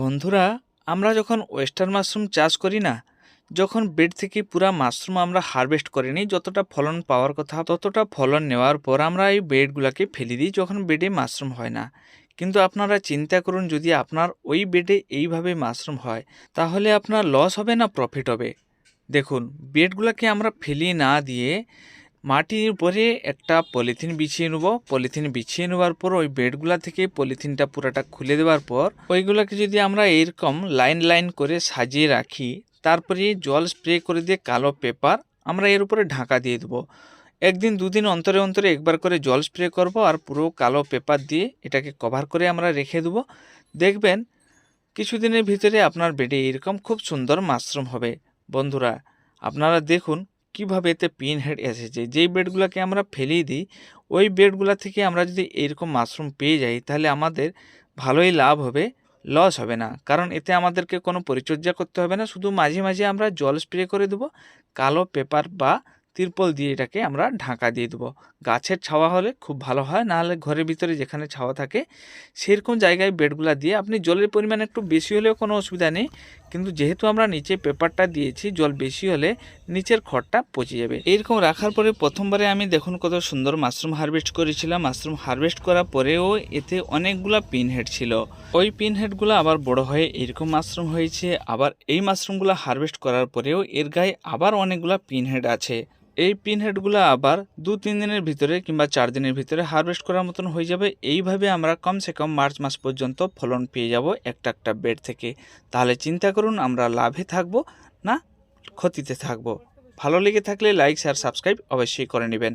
বন্ধুরা, আমরা যখন ওয়েস্টার্ন মাশরুম চাষ করি না, যখন বেড থেকে পুরা মাশরুম আমরা হারভেস্ট করে নিই, যতটা ফলন পাওয়ার কথা ততটা ফলন নেওয়ার পর আমরা এই বেডগুলোকে ফেলে দিই যখন বেডে মাশরুম হয় না। কিন্তু আপনারা চিন্তা করুন, যদি আপনার ওই বেডে এইভাবে মাশরুম হয়, তাহলে আপনার লস হবে না প্রফিট হবে? দেখুন, বেডগুলোকে আমরা ফেলিয়ে না দিয়ে মাটির উপরে একটা পলিথিন বিছিয়ে নেব। পলিথিন বিছিয়ে নেওয়ার পর ওই বেডগুলা থেকে পলিথিনটা পুরাটা খুলে দেওয়ার পর ওইগুলোকে যদি আমরা এরকম লাইন লাইন করে সাজিয়ে রাখি, তারপরে জল স্প্রে করে দিয়ে কালো পেপার আমরা এর উপরে ঢাকা দিয়ে দেবো। একদিন দুদিন অন্তরে অন্তরে একবার করে জল স্প্রে করব আর পুরো কালো পেপার দিয়ে এটাকে কভার করে আমরা রেখে দেবো। দেখবেন কিছুদিনের ভিতরে আপনার বেডে এরকম খুব সুন্দর মাশরুম হবে। বন্ধুরা, আপনারা দেখুন কিভাবে এতে পিন হেড এসেছে। যেই বেডগুলোকে আমরা ফেলিয়ে দিই, ওই বেডগুলো থেকে আমরা যদি এরকম মাশরুম পেয়ে যাই, তাহলে আমাদের ভালোই লাভ হবে, লস হবে না। কারণ এতে আমাদেরকে কোনো পরিচর্যা করতে হবে না, শুধু মাঝে মাঝে আমরা জল স্প্রে করে দেবো, কালো পেপার বা তিরপল দিয়ে এটাকে আমরা ঢাকা দিয়ে দেবো। গাছের ছাওয়া হলে খুব ভালো হয়, নাহলে ঘরের ভিতরে যেখানে ছাওয়া থাকে সেরকম জায়গায় বেডগুলা দিয়ে আপনি জলের পরিমাণ একটু বেশি হলেও কোনো অসুবিধা নেই, কিন্তু যেহেতু আমরা নিচে পেপারটা দিয়েছি, জল বেশি হলে নিচের খড়টা পচে যাবে। এইরকম রাখার পরে প্রথমবারে আমি দেখুন কত সুন্দর মাশরুম হারভেস্ট করেছিলাম। মাশরুম হারভেস্ট করার পরেও এতে অনেকগুলা পিন হেড ছিল। ওই পিন হেডগুলো আবার বড় হয়ে এরকম মাশরুম হয়েছে। আবার এই মাশরুমগুলো হারভেস্ট করার পরেও এর গায়ে আবার অনেকগুলা পিন হেড আছে। এই পিন হেডগুলো আবার 2-3 দিনের ভিতরে কিংবা 4 দিনের ভিতরে হারভেস্ট করার মতন হয়ে যাবে। এইভাবে আমরা কমসে কম মার্চ মাস পর্যন্ত ফলন পেয়ে যাব একটা একটা বেড থেকে। তাহলে চিন্তা করুন, আমরা লাভে থাকবো না ক্ষতিতে থাকবো? ভালো লেগে থাকলে লাইক শেয়ার সাবস্ক্রাইব অবশ্যই করে নেবেন।